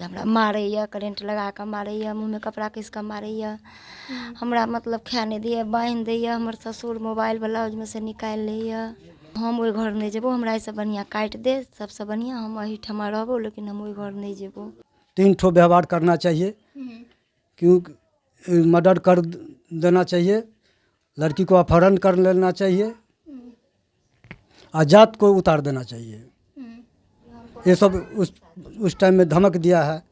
हमरा मारैया, करेंट लगा के मारैया, मुँह में कपड़ा किस के मारैया, हमरा मतलब खाए नहीं दैया, बांध दैया। हमर ससुर मोबाइल ब्लाउज में से निकाल लैया। हम ओइ घर नहीं जेबो, हमरा ऐसे बढ़िया काट दे, सबसे बढ़िया हम एही ठमा रहबो, लेकिन हम ओइ घर नहीं जेबो। 3 ठो व्यवहार करना चाहिए, क्योंकि मर्डर कर देना चाहिए, लड़की को अपहरण कर लेना चाहिए, आजाद को उतार देना चाहिए। ये सब उस टाइम में धमक दिया है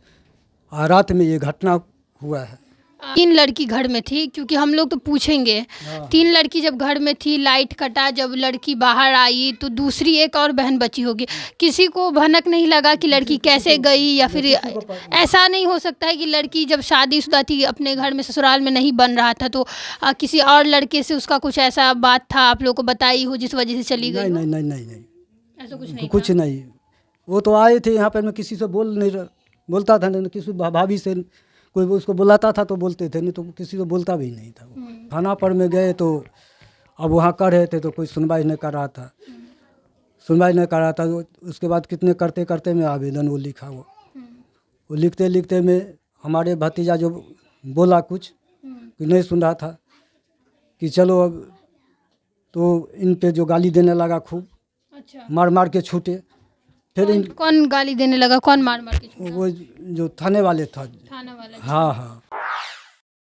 और रात में ये घटना हुआ है। 3 लड़की घर में थी, क्योंकि हम लोग तो पूछेंगे। 3 लड़की जब घर में थी, लाइट कटा, जब लड़की बाहर आई तो दूसरी एक और बहन बची होगी। किसी को भनक नहीं लगा कि लड़की कैसे गई, या फिर ऐसा नहीं हो सकता है कि लड़की जब शादीशुदा थी, अपने घर में ससुराल में नहीं बन रहा था, तो किसी और लड़के से उसका कुछ ऐसा बात था आप लोग को बताई हो जिस वजह से चली गई? नहीं नहीं नहीं नहीं, ऐसा कुछ नहीं कुछ नहीं। वो तो आए थे यहाँ पर, मैं किसी से बोलता था नहीं, किसी भाभी से कोई उसको बुलाता था तो बोलते थे, नहीं तो किसी को बोलता भी नहीं था। थाना पर में गए तो अब वहाँ कर रहे थे तो कोई सुनवाई नहीं कर रहा था, उसके बाद कितने करते करते में आवेदन वो लिखा वो लिखते लिखते में हमारे भतीजा जो बोला कुछ कि नहीं सुन रहा था कि चलो अब, तो इन पे जो गाली देने लगा खूब। अच्छा, मार मार के छूटे। फिर कौन गाली देने लगा? कौन मार मार के छूटा? वो जो थाने वाले था। थाना वाला? हाँ हाँ।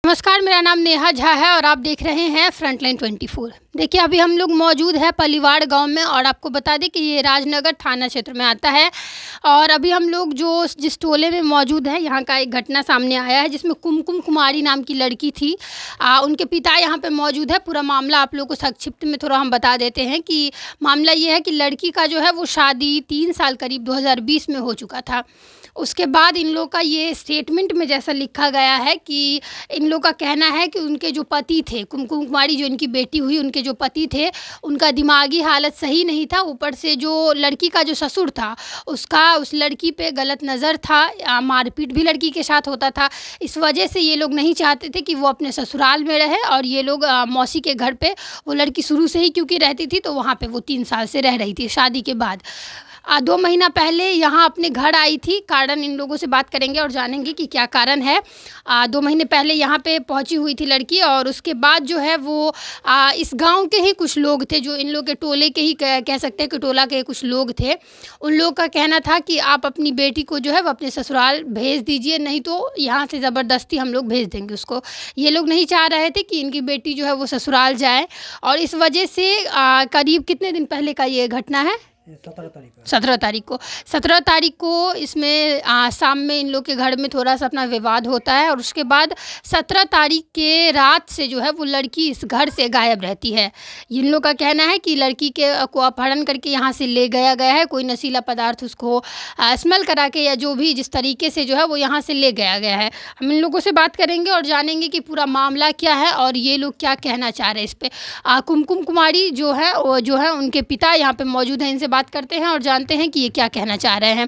नमस्कार, मेरा नाम नेहा झा है और आप देख रहे हैं फ्रंटलाइन 24। देखिए, अभी हम लोग मौजूद है पलिवाड़ गांव में, और आपको बता दें कि ये राजनगर थाना क्षेत्र में आता है। और अभी हम लोग जिस टोले में मौजूद है, यहाँ का एक घटना सामने आया है जिसमें कुमकुम कुमारी नाम की लड़की थी। उनके पिता यहाँ पे मौजूद है। पूरा मामला आप लोग को संक्षिप्त में थोड़ा हम बता देते हैं कि मामला ये है कि लड़की का जो है वो शादी 3 साल करीब 2020 में हो चुका था। उसके बाद इन लोग का ये स्टेटमेंट में जैसा लिखा गया है कि इन लोग का कहना है कि उनके जो पति थे, कुमकुम कुमारी जो इनकी बेटी हुई, उनके जो पति थे, उनका दिमागी हालत सही नहीं था। ऊपर से जो लड़की का जो ससुर था, उसका उस लड़की पे गलत नज़र था, मारपीट भी लड़की के साथ होता था। इस वजह से ये लोग नहीं चाहते थे कि वो अपने ससुराल में रहे, और ये लोग मौसी के घर पे वो लड़की शुरू से ही क्योंकि रहती थी, तो वहाँ पे वो 3 साल से रह रही थी शादी के बाद। 2 महीना पहले यहाँ अपने घर आई थी। कारण इन लोगों से बात करेंगे और जानेंगे कि क्या कारण है। 2 महीने पहले यहाँ पे पहुँची हुई थी लड़की, और उसके बाद जो है वो इस गांव के ही कुछ लोग थे, जो इन लोग के टोले के ही कह सकते हैं कि टोला के कुछ लोग थे। उन लोग का कहना था कि आप अपनी बेटी को जो है वो अपने ससुराल भेज दीजिए, नहीं तो यहाँ से ज़बरदस्ती हम लोग भेज देंगे उसको। ये लोग नहीं चाह रहे थे कि इनकी बेटी जो है वो ससुराल जाए, और इस वजह से करीब कितने दिन पहले का ये घटना है? 17 तारीख को इसमें शाम में इन लोग के घर में थोड़ा सा अपना विवाद होता है, और उसके बाद 17 तारीख के रात से जो है वो लड़की इस घर से गायब रहती है। इन लोग का कहना है कि लड़की को अपहरण करके यहाँ से ले गया है, कोई नशीला पदार्थ उसको स्मेल करा के, या जो भी जिस तरीके से जो है वो यहाँ से ले गया है। हम इन लोगों से बात करेंगे और जानेंगे कि पूरा मामला क्या है और ये लोग क्या कहना चाह रहे हैं इस पर। कुमकुम कुमारी जो है वो जो है उनके पिता यहाँ पे मौजूद हैं, इनसे बात करते हैं और जानते हैं कि ये क्या कहना चाह रहे हैं।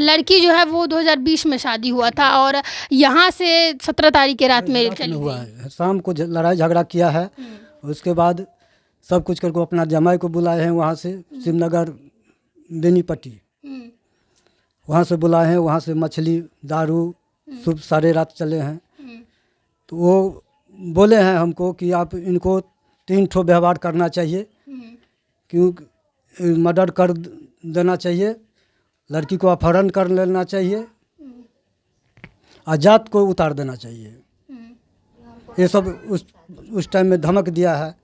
लड़की जो है वो 2020 में शादी हुआ था, और यहाँ से 17 तारीख के रात में चली हुआ है। शाम को लड़ाई झगड़ा किया है, उसके बाद सब कुछ करके अपना जमाई को बुलाए हैं वहाँ से, शिवनगर बेनीपट्टी, वहाँ से बुलाए हैं। वहाँ से मछली दारू सब सारे रात चले हैं। तो वो बोले हैं हमको कि आप इनको 3 ठो व्यवहार करना चाहिए, क्योंकि मर्डर कर देना चाहिए, लड़की को अपहरण कर लेना चाहिए, आजाद को उतार देना चाहिए। ये सब उस टाइम में धमक दिया है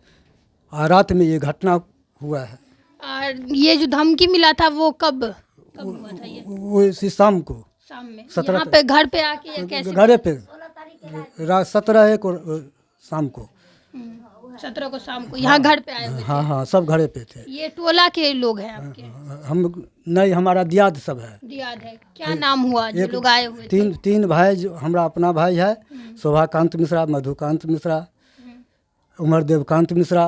और रात में ये घटना हुआ है। और ये जो धमकी मिला था वो कब हुआ था? ये वो इसी शाम को, शाम में 17 यहाँ पे घर पे आके, या कैसे? घरे पे 17 को शाम को, 17 को शाम को यहाँ घर पे आए हुए थे? हाँ, सब घरे पे थे। ये टोला के लोग हैं आपके? हम नहीं, हमारा दियाद सब है। दियाद है। क्या नाम हुआ जो लोग आए हुए थे? तीन भाई, जो हमारा अपना भाई है, शोभाकांत मिश्रा, मधुकांत मिश्रा, उमर देवकांत मिश्रा,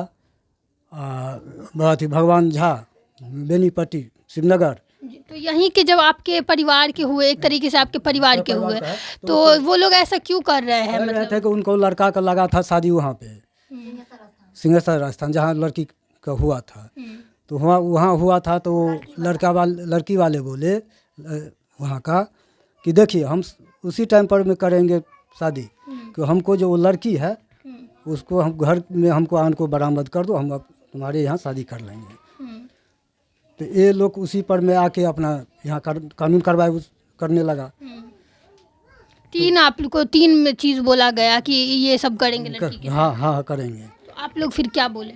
भगवान झा, बेनीपट्टी, शिवनगर। तो यहीं के जब आपके परिवार के हुए, एक तरीके से आपके परिवार के हुए, तो वो लोग ऐसा क्यों कर रहे हैं? रहे थे कि उनको लड़का का लगा था शादी वहाँ पे, सिंहेश्वर राजस्थान, जहाँ लड़की का हुआ था। तो वहाँ हुआ था, तो लड़की वाले बोले वहाँ का कि देखिए हम उसी टाइम पर में करेंगे शादी, कि हमको जो वो लड़की है उसको हम घर में हमको आन को बरामद कर दो, हम अब तुम्हारे यहाँ शादी कर लेंगे। तो ये लोग उसी पर में आके अपना यहाँ कानून कार्रवाई करने लगा। आप लोग को 3 चीज़ बोला गया कि ये सब करेंगे लड़की के। हाँ हाँ करेंगे। तो आप लोग फिर क्या बोले?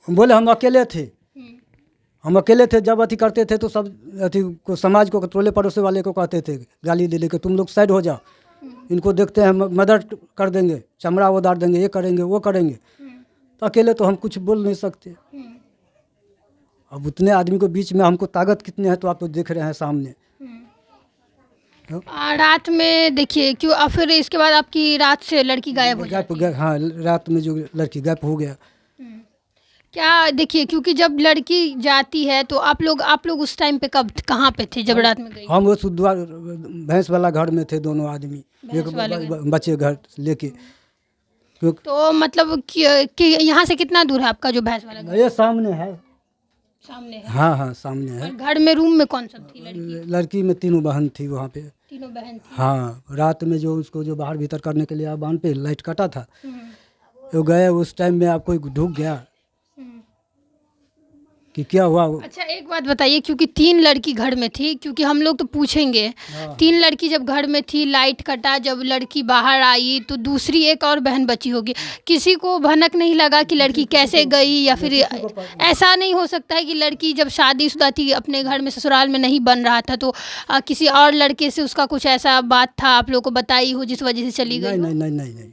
हम बोले हम अकेले थे, हम अकेले थे। जब अति करते थे तो सब अति को समाज को, टोले पड़ोसे वाले को कहते थे गाली दे के, तुम लोग साइड हो जाओ, इनको देखते हैं मदद कर देंगे, चमड़ा उतार देंगे, ये करेंगे वो करेंगे। तो अकेले तो हम कुछ बोल नहीं सकते। अब उतने आदमी को बीच में हमको ताकत कितने हैं तो आप तो देख रहे हैं सामने। रात में देखिए क्यों, और फिर इसके बाद आपकी रात से लड़की गायब हो जाती है। हाँ रात में जो लड़की गायब हो गया। क्या देखिए, क्योंकि जब लड़की जाती है तो आप लोग उस टाइम पे कब कहाँ पे थे जब रात में गई? हम उस द्वार भैंस वाला घर में थे, दोनों आदमी, एक बच्चे घर लेके। तो मतलब कि यहाँ से कितना दूर है आपका जो भैंस वाला घर? ये सामने है। सामने है? हाँ हाँ सामने है। और घर में रूम में कौन सब थी लड़की? लड़की में 3 बहन थी वहाँ पे। 3 बहन थी। हाँ रात में जो उसको जो बाहर भीतर करने के लिए बांध पे लाइट कटा था, वो गए उस टाइम में आपको ढूक गया कि क्या हुआ। अच्छा एक बात बताइए, क्योंकि 3 लड़की घर में थी, क्योंकि हम लोग तो पूछेंगे 3 लड़की जब घर में थी, लाइट कटा, जब लड़की बाहर आई तो दूसरी एक और बहन बची होगी, किसी को भनक नहीं लगा कि लड़की कैसे गई? या फिर ऐसा नहीं हो सकता है कि लड़की जब शादीशुदा थी, अपने घर में ससुराल में नहीं बन रहा था, तो किसी और लड़के से उसका कुछ ऐसा बात था आप लोग को बताई हो जिस वजह से चली गई? नहीं नहीं नहीं नहीं,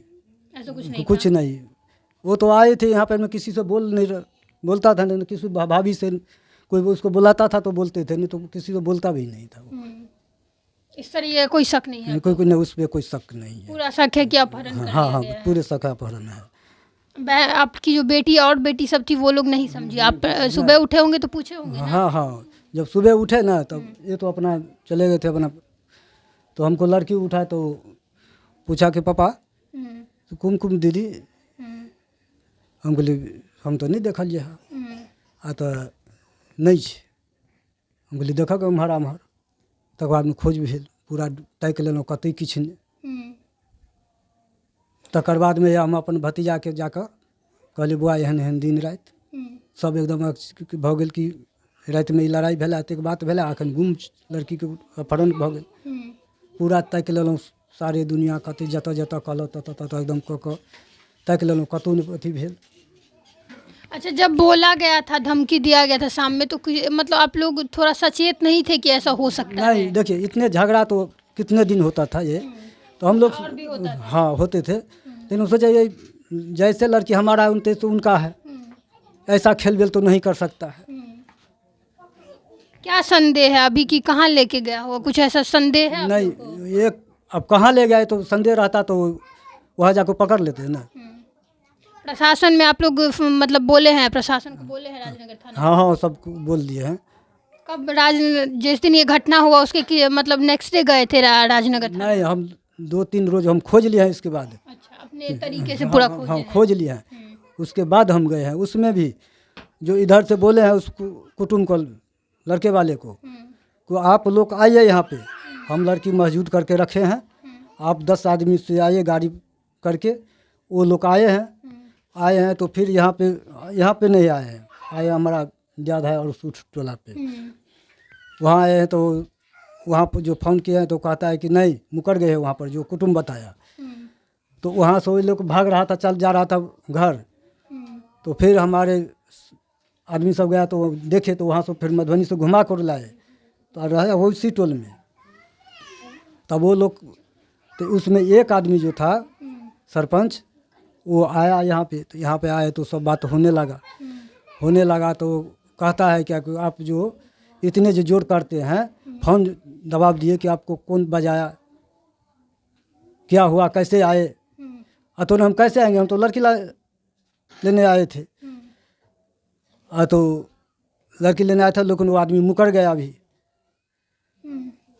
ऐसा कुछ नहीं? कुछ नहीं। वो तो आए थे यहाँ पर, मैं किसी से बोलता था नहीं, किसी भाभी से कोई उसको बुलाता था तो बोलते थे, नहीं तो किसी को बोलता भी नहीं था। इस तरह ये कोई शक नहीं है? कोई नहीं, उस पर कोई शक नहीं है। पूरा शक है कि अपहरण कर हाँ हाँ लिया गया है। पूरे शक अपहरण है। आपकी जो बेटी और बेटी सब थी वो लोग नहीं समझी? आप सुबह उठे होंगे तो पूछे होंगे ना? हाँ हाँ जब सुबह उठे ना तब ये तो अपना चले गए थे अपना। तो हमको लड़की उठा तो पूछा कि पापा तो कुमकुम दीदी, हम बोले हम तो नहीं देखल लिया तो नहीं छे। हम बोले देखा कि हमारा तक बाद में खोज भेल, पूरा ताक लेलहुँ कतई किछु नहीं। तकर बाद में हम अपन भतीजा के जाकर कहलिए बौआ एहन एहन दिन राति सब एकदम भऽ गेल कि राति में लड़ाई भेला, एतेक बात भेला, अखन गुम लड़की के अपहरण भऽ गेल। पूरा ताक लेलहुँ सारे दुनिया, कतई जतऽ जतऽ कहलहुँ ततऽ ततऽ एकदम कऽ कऽ ताक लेलहुँ, कतहु नहि अथी भेल। अच्छा जब बोला गया था, धमकी दिया गया था शाम में, तो मतलब आप लोग थोड़ा सचेत नहीं थे कि ऐसा हो सकता है? नहीं देखिए इतने झगड़ा तो कितने दिन होता था ये, तो हम लोग हाँ होते थे, लेकिन सोचा ये जैसे लड़की हमारा उनते तो उनका है, ऐसा खेल बेल तो नहीं कर सकता है। क्या संदेह है अभी कि कहाँ लेके गया होगा, कुछ ऐसा संदेह है? नहीं ये अब कहाँ ले गए, तो संदेह रहता तो वहाँ जाकर पकड़ लेते ना। प्रशासन में आप लोग मतलब बोले हैं, प्रशासन को बोले हैं राजनगर थाना? हाँ हाँ सब बोल दिए हैं। कब जिस दिन ये घटना हुआ उसके मतलब नेक्स्ट डे गए थे राजनगर थाना? नहीं हम 2-3 रोज हम खोज लिए हैं इसके बाद। अच्छा अपने तरीके से पूरा खोज? हाँ खोज लिया है, उसके बाद हम गए हैं। उसमें भी जो इधर से बोले हैं उसको कुटुंब को, लड़के वाले को आप लोग आइए यहाँ पे, हम लड़की मौजूद करके रखे हैं, आप 10 आदमी से आइए गाड़ी करके। वो लोग आए हैं तो फिर यहाँ पे नहीं आए हैं, आए हमारा ज्यादा है और सूट टोला पे वहाँ आए हैं। तो वहाँ पर जो फ़ोन किए हैं तो कहता है कि नहीं मुकर गए हैं वहाँ पर, जो कुटुंब बताया। तो वहाँ से वही लोग भाग रहा था, चल जा रहा था घर। तो फिर हमारे आदमी सब गया तो देखे, तो वहाँ से फिर मधुबनी से घुमा कर लाए, तो रहे वो उसी टोल में। तब वो लोग तो उसमें एक आदमी जो था सरपंच, वो आया यहाँ पे, तो यहाँ पे आए तो सब बात होने लगा। तो कहता है क्या कि आप जो इतने जो जोर करते हैं, फोन दबाव दिए कि आपको कौन बजाया, क्या हुआ, कैसे आए? तो हम कैसे आएंगे, हम तो लड़की लेने आए थे। तो लड़की लेने आया था, लेकिन वो आदमी मुकर गया। अभी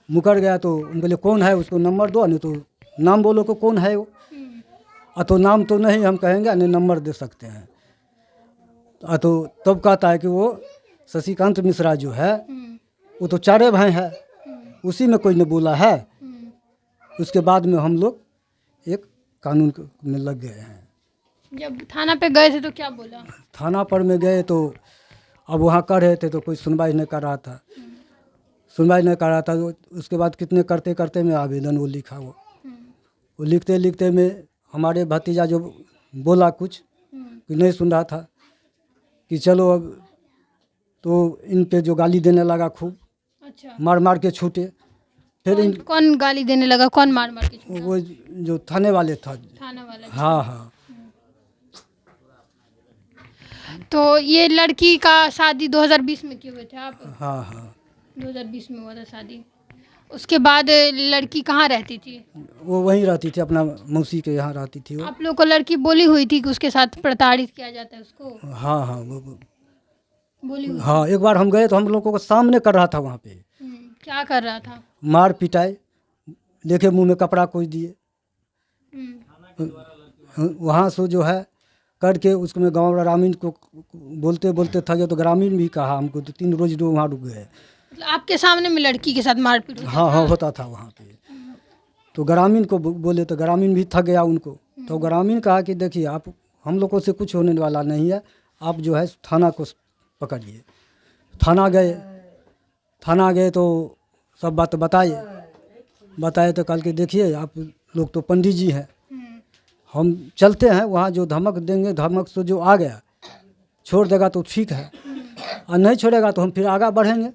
मुकर गया तो हम बोले कौन है, उसको नंबर दो, नहीं तो नाम बोलो को कौन है वो। तो नाम तो नहीं हम कहेंगे, नहीं नंबर दे सकते हैं। तो तब कहता है कि वो शशिकांत मिश्रा जो है वो तो 4 भाई है, उसी में कोई ने बोला है। उसके बाद में हम लोग एक कानून में लग गए हैं। जब थाना पे गए थे तो क्या बोला? थाना पर में गए तो अब वहाँ कर रहे थे तो कोई सुनवाई नहीं कर रहा था। सुनवाई नहीं कर रहा था तो उसके बाद कितने करते करते में आवेदन वो लिखा वो लिखते लिखते में हमारे भतीजा जो बोला कुछ कि नहीं सुन रहा था कि चलो अब तो इन पे जो गाली देने लगा खूब, अच्छा, मार मार के छूटे। फिर इन कौन गाली देने लगा? कौन मार मार के छूटा? वो जो थाने वाले था। थाना वाला। हाँ हाँ। तो ये लड़की का शादी 2020 में किए हुए थे आप? हाँ हाँ 2020 में हुआ था शादी। उसके बाद लड़की कहाँ रहती थी? वो वहीं रहती थी, अपना मौसी के यहाँ रहती थी वो। आप लोग को लड़की बोली हुई थी कि उसके साथ प्रताड़ित किया जाता है उसको? हाँ हाँ बोली हुई? हाँ, एक बार हम गए तो हम लोगों को सामने कर रहा था वहाँ पे क्या कर रहा था? मार पिटाई, देखे मुंह में कपड़ा कोई दिए। वहाँ से जो है करके उसको मैं गाँव ग्रामीण को बोलते बोलते थके तो ग्रामीण भी कहा हमको, तो 3 रोज वहाँ रुक गए। मतलब आपके सामने में लड़की के साथ मारपीट होता हाँ हाँ होता था वहाँ पे। तो ग्रामीण को बोले तो ग्रामीण भी थक गया उनको। तो ग्रामीण कहा कि देखिए आप, हम लोगों से कुछ होने वाला नहीं है, आप जो है थाना को पकड़िए। थाना गए तो सब बात बताए तो कल के देखिए आप लोग तो पंडित जी हैं, हम चलते हैं वहाँ, जो धमक देंगे धमक से जो आ गया छोड़ देगा तो ठीक है, और नहीं छोड़ेगा तो हम फिर आगे बढ़ेंगे।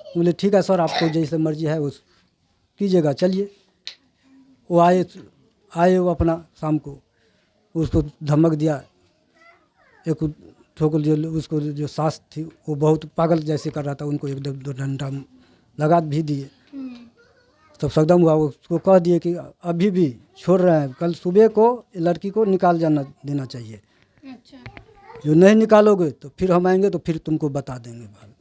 बोले ठीक है सर, आपको जैसे मर्जी है उस कीजिएगा, चलिए। वो आए वो अपना शाम को उसको धमक दिया। एक ठोकर जो उसको जो सास थी वो बहुत पागल जैसे कर रहा था, उनको 1-2 डंडा लगा भी दिए। तब एकदम हुआ, उसको कह दिए कि अभी भी छोड़ रहे हैं, कल सुबह को लड़की को निकाल जाना देना चाहिए। अच्छा। जो नहीं निकालोगे तो फिर हम आएंगे तो फिर तुमको बता देंगे बाल।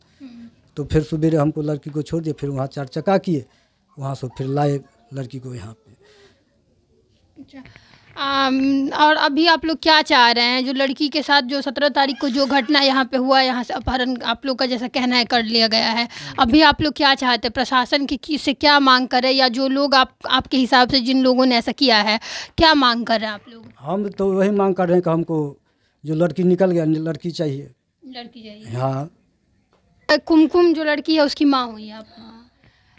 तो फिर सवेरे हमको लड़की को छोड़ दिए, फिर वहाँ 4 चक्का किए, वहाँ से फिर लाए लड़की को यहाँ पे। अच्छा। और अभी आप लोग क्या चाह रहे हैं? जो लड़की के साथ जो 17 तारीख को जो घटना यहाँ पे हुआ, यहाँ से अपहरण आप लोग का जैसा कहना है कर लिया गया है, अभी आप लोग क्या चाहते हैं? प्रशासन की से क्या मांग करें, या जो लोग आपके हिसाब से जिन लोगों ने ऐसा किया है क्या मांग कर रहे हैं आप लोग? हम तो वही मांग कर रहे हैं कि हमको जो लड़की निकल गया, लड़की चाहिए। लड़की चाहिए। हाँ। कुमकुम जो लड़की है उसकी माँ हुई आप?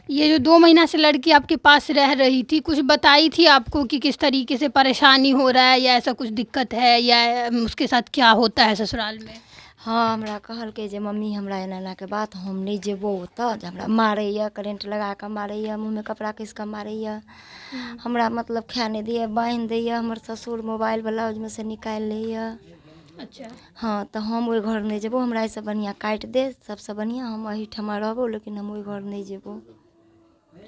ये जो 2 महीना से लड़की आपके पास रह रही थी, कुछ बताई थी आपको कि किस तरीके से परेशानी हो रहा है, या ऐसा कुछ दिक्कत है, या उसके साथ क्या होता है ससुराल में? हाँ, हमरा कहलकै जे मम्मी हमरा एना एना के बात, हम नहीं जेबो ओतऽ, जे हमरा मारैया, करेंट लगा कऽ मारैया, मुँह में कपड़ा कसि कऽ मारैया, हमरा मतलब खाए नहीं दैया, बांधि दैया, हमर ससुर मोबाइल ब्लाउज में से निकालि लैया। अच्छा। हाँ, तो हम ओहि घर नहीं जेबो, हमरा ऐसे बढ़िया काटि दे, सबसे बढ़िया हम एहिठमा रहबो, लेकिन हम ओहि घर नहीं जेबो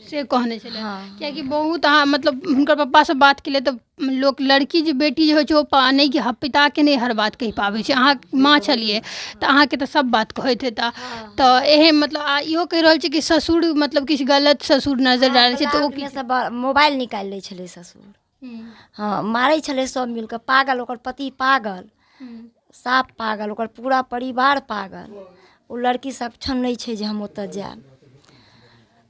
से कहने छलै। हाँ। कियाकि बहुत अहाँ मतलब हुनकर पप्पा से बात केलिए तऽ लोक लड़की जे बेटी जे होइ छै ओ नहि कि पिता के नहीं हर बात कहि पाबै छै। अहाँ माँ छलिए तऽ अहाँके तऽ सब बात कहैत हेता। तऽ एहे मतलब इहो कहि रहल छी कि ससुर मतलब किछु गलत ससुर नजर डालै छै तऽ ओ की मोबाइल निकालि लै छलै ससुर। हाँ, मारै छलै सब मिलकर, पागल, ओकर पति पागल, साफ पागल, ओकर पूरा परिवार पागल। ओ लड़की सक्षम नहीं छै जे हम ओतऽ जाएब।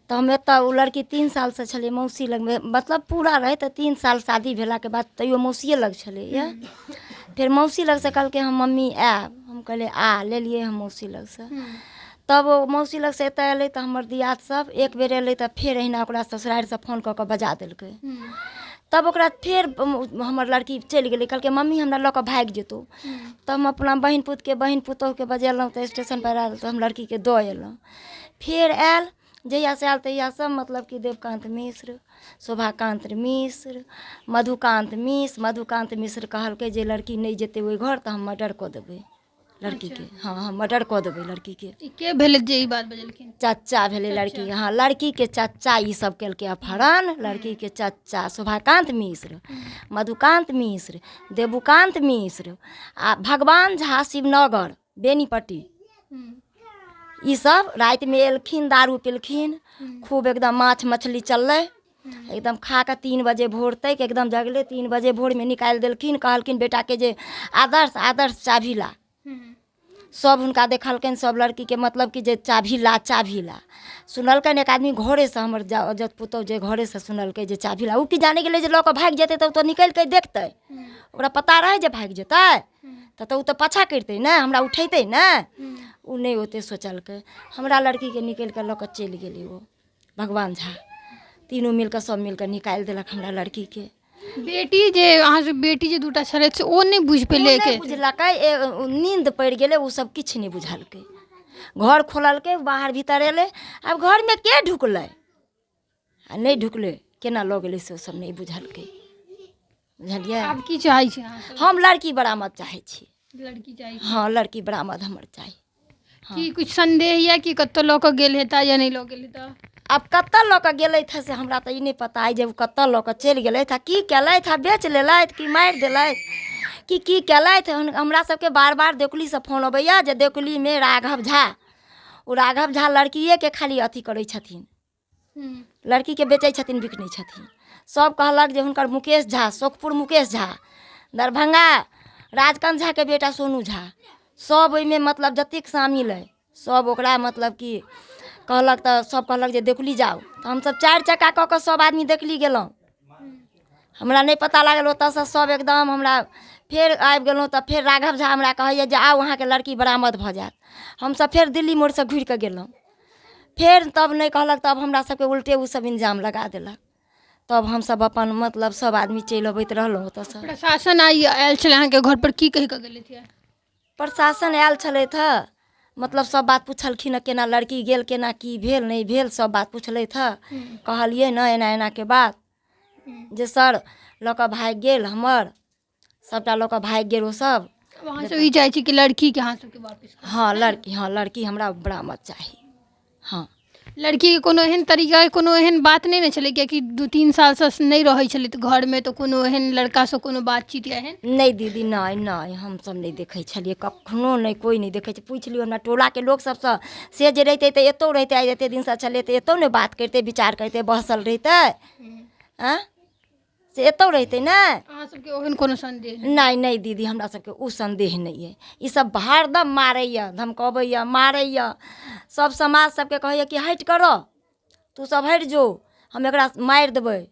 तो हम एतऽ ओ लड़की 3 साल से छलै मौसी लग में, मतलब पूरा रहे तो 3 साल शादी भेला के बाद तैयो मौसिए लग छलै। फिर मौसी लग से कहलकै हम मम्मी आएब, हम कहलिए आ, ले लिए हम मौसी लग से। तब ओ मौसी लग से एतऽ एलै तऽ हमर दियाद सब एक बेर एलै तऽ फेर अहिना ओकरा ससुरारि से फोन कऽ के बजा देलकै। तब ओकरा फेर हमर लड़की चलि गेलै, कहलकै मम्मी हमरा लऽ कऽ भागि जेतौ। तब हम अपना बहिन पुतहुके बजेलहुँ तऽ स्टेशन पर आयल तऽ हम लड़कीके दऽ एलहुँ। फेर आयल, जहिया से आयल तहिया सब मतलब कि देवकान्त मिश्र, शोभाकान्त मिश्र, मधुकान्त मिश्र कहलकै जे लड़की नहीं जेतै ओहि घर तऽ हम मर्डर कऽ देबै लड़कीके। हाँ, हम मर्डर कऽ देबै लड़कीके। के भेलै जे ई बात बजलखिन? चच्चा भेलै लड़की। हाँ, लड़की के चच्चा ई सब केलकै अपहरण। लड़की के चच्चा शोभाकान्त मिश्र, मधुकान्त मिश्र, देवकान्त मिश्र आ भगवान झा शिवनगर बेनीपट्टी, ई सब रात में एलखिन, दारू पिलखिन खूब, एकदम माछ मछली चललै, एकदम खा के 3 बजे भोर तक एकदम जगले। 3 बजे भोर में निकालि देलखिन, कहलखिन बेटा के जे आदर्श चाभी ला। सब हुनका देखलकनि, सब लड़की के मतलब कि जे चाभी ला सुनलकनि। एक आदमी घरे से हमर जत पुतौह जे घरे से सुनलकै जे चाभी ला। उ की जाने गेलै जे लऽ कऽ भागि जेतै, तब तो निकलि के देखतै, ओकरा पता रहै जे भागि जेतै, तऽ उ तऽ पाछा करितै ने, हमरा उठेतै ने। उ नहीं ओते सोचलकै। हमरा लड़की के निकलि के लऽ कऽ चलि गेलै ओ भगवान झा। तीनों मिलकर सब मिलकर निकालि देलक हमरा लड़की के। बेटी जे अहाँ से बेटी जे दूटा छलथि से ओ नहीं बुझ पेले के बुझलकै, नींद पड़ि गेलै, उ सब किछु नहीं बुझलकै। घर खोललकै, बाहर भीतर एलै। अब घर में के ढुकलै आ नहीं ढुकलै, केना लऽ गेलै से सब नहीं बुझलकै। बुझलियै। आब की चाहै छी अहाँ से? हम लड़की बरामद चाहै छी। लड़की चाही हाँ, लड़की बरामद हमर चाही। कि कुछ संदेह या कि कतौ लऽ कऽ गेल हेता या नहीं लऽ गेल हेता? अब कतऽ लऽ कऽ गेलथि हे से हमरा तऽ ई नहीं पता है जे उ कतऽ लऽ कऽ चलि गेलथि, की केलथि है, बेच लेलथि कि मारि देलथि की केलथि। हमरा सबके बार बार देकुली से फोन अबैया जे देकुली में राघव झा, उ राघव झा लड़किए के खाली अथी करै छथिन, लड़की के बेचै छथिन, बिकनै छथिन। सब कहलक जे हुनकर मुकेश झा, सोखपुर मुकेश झा, दरभंगा राजकांत झा के बेटा सोनू झा, सब ओइमे मतलब जतेक शामिल है, सब ओकरा मतलब कि कहलक। तऽ सब कहलक जे देखली जाओ, तऽ हमसब 4 चक्का कऽ कऽ सब आदमी देखली गेलहुँ। हमरा नहीं पता लागल, ओतऽसँ सब एकदम हमरा फेर आबि गेलहुँ। तऽ फेर राघव झा हमरा कहैया जे आउ अहाँके लड़की बरामद भऽ जायत। हमसब फेर दिल्ली मोड़ से घुरि कऽ गेलहुँ। फेर तब नहीं कहलक, तब हमरा सबके उल्टे उ सब इल्जाम लगा देलक। तब हमसब अपन मतलब सब आदमी चलि अबैत रहलहुँ ओतऽसँ। प्रशासन आयल छलै अहाँके घर पर, की कहि कऽ गेलथि है? प्रशासन आयल छलथि हँ, मतलब सब बात पूछलखिन, केना लड़की गेल, केना की भेल नहीं भेल, सब बात पूछलथि हँ। कहलिए ना एना एना के बात, जे सर लऽ कऽ भागि गेल हमर, सबटा लऽ कऽ भागि गेल ओ सब। वहाँ से ई चाहै छी कि लड़की के अहाँ सबके वापस करू। हाँ लड़की हमरा बरामद चाही। हाँ, लड़की के कोनो एहन तरीका, कोनो एहन बात नहीं ने छलै कि 2-3 साल से नहीं रहै छलै तऽ घर में, तो कोनो एहन लड़का से कोनो बातचीत या एहन? नहीं दीदी, नहीं हम सब नहीं देखै छलिए, कखनो नहीं, कोई नहीं देखै छै। पूछ लियो हमरा टोला के लोग सबसँ, से जे रहितै तऽ एतौ रहितै, आइ एते दिन से छलै तऽ एतौ ने बात करितै, विचार करितै, बहसल रहितै। से एतौ रहितै ने। अहाँ सबके ओहन कोनो संदेह नहीं दीदी, हमरा सबके उ संदेह नहीं है। ई सब हरदम मारैया, धमकबैया, मारैया। सब समाज सबके कहैया कि हटि करो, तू सब हटि जो, हम एकरा मारि देबै,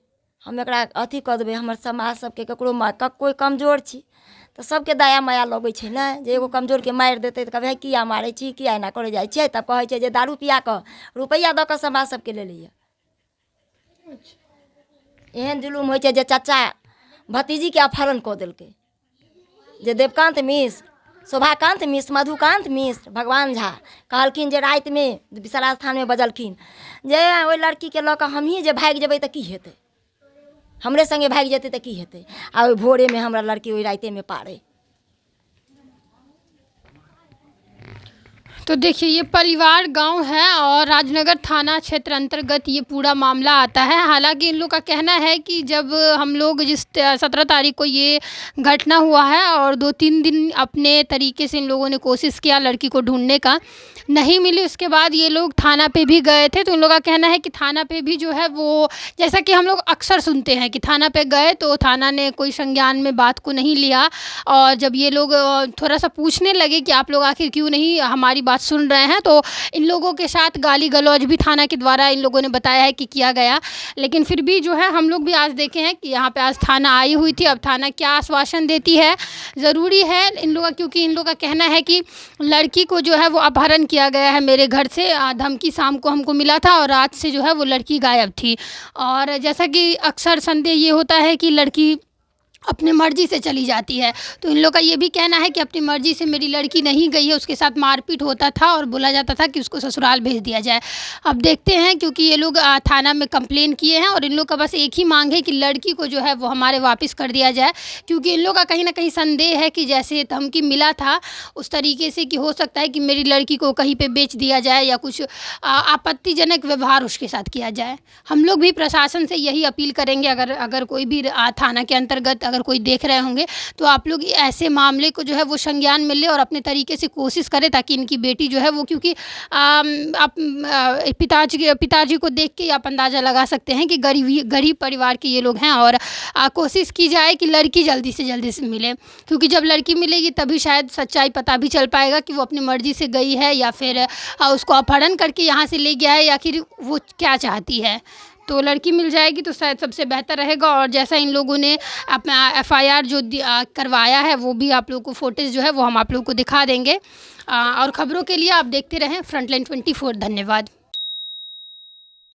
हम एकरा अथी कऽ देबै। हमर समाज सबके ककरो कोई कमजोर छी तऽ सबके दया माया लगै छै ने, जे एगो कमजोर के मारि देतै तऽ कहबै किया मारै छी, किया एना करे जाइ छै। तब कहै छै जे दारू पिया कऽ रुपैया दऽ कऽ समाज सबके लेलैया। एहन जुलूम होइ छै जे चाचा भतीजी के अपहरण कऽ देलकै, जे देवकांत मिश्र, शोभाकांत मिश्र, मधुकांत मिश्र, भगवान झा कहलखिन जे राति में विशाला स्थान में बजलखिन जे ओइ लड़की के लऽ कऽ हमही जे भागि जेबै तऽ की हेतै, हमरे संगे भागि जेतै तऽ की हेतै। आ ओइ भोरे में हमरा लड़की ओइ राइते में पारे। तो देखिए ये परिवार गांव है और राजनगर थाना क्षेत्र अंतर्गत ये पूरा मामला आता है। हालांकि इन लोग का कहना है कि जब हम लोग जिस 17 तारीख को ये घटना हुआ है और 2-3 दिन अपने तरीके से इन लोगों ने कोशिश किया लड़की को ढूंढने का, नहीं मिली। उसके बाद ये लोग थाना पे भी गए थे, तो इन लोगों का कहना है कि थाना पे भी जो है वो, जैसा कि हम लोग अक्सर सुनते हैं कि थाना पे गए तो थाना ने कोई संज्ञान में बात को नहीं लिया। और जब ये लोग थोड़ा सा पूछने लगे कि आप लोग आखिर क्यों नहीं हमारी बात सुन रहे हैं, तो इन लोगों के साथ गाली गलौज भी थाना के द्वारा इन लोगों ने बताया है कि किया गया। लेकिन फिर भी जो है हम लोग भी आज देखे हैं कि यहाँ पे आज थाना आई हुई थी। अब थाना क्या आश्वासन देती है, ज़रूरी है इन लोगों का, क्योंकि इन लोगों का कहना है कि लड़की को जो है वो अपहरण किया गया है मेरे घर से। धमकी शाम को हमको मिला था और रात से जो है वो लड़की गायब थी। और जैसा कि अक्सर संदेह ये होता है कि लड़की अपनी मर्ज़ी से चली जाती है, तो इन लोग का ये भी कहना है कि अपनी मर्ज़ी से मेरी लड़की नहीं गई है, उसके साथ मारपीट होता था और बोला जाता था कि उसको ससुराल भेज दिया जाए। अब देखते हैं, क्योंकि ये लोग थाना में कंप्लेन किए हैं और इन लोग का बस एक ही मांग है कि लड़की को जो है वो हमारे वापस कर दिया जाए। क्योंकि इन लोग का कहीं ना कहीं संदेह है कि जैसे धमकी मिला था उस तरीके से कि हो सकता है कि मेरी लड़की को कहीं पर बेच दिया जाए या कुछ आपत्तिजनक व्यवहार उसके साथ किया जाए। हम लोग भी प्रशासन से यही अपील करेंगे, अगर कोई भी थाना के अंतर्गत अगर अगर कोई देख रहे होंगे तो आप लोग ऐसे मामले को जो है वो संज्ञान में ले और अपने तरीके से कोशिश करें ताकि इनकी बेटी जो है वो, क्योंकि आप पिताजी को देख के आप अंदाज़ा लगा सकते हैं कि गरीब परिवार के ये लोग हैं। और कोशिश की जाए कि लड़की जल्दी से मिले, क्योंकि जब लड़की मिलेगी तभी शायद सच्चाई पता भी चल पाएगा कि वो अपनी मर्ज़ी से गई है या फिर उसको अपहरण करके यहाँ से ले गया है या फिर वो क्या चाहती है। तो लड़की मिल जाएगी तो शायद सबसे बेहतर रहेगा। और जैसा इन लोगों ने अपना FIR जो करवाया है वो भी आप लोगों को फुटेज जो है वो हम आप लोगों को दिखा देंगे। और ख़बरों के लिए आप देखते रहें फ्रंटलाइन 24। धन्यवाद।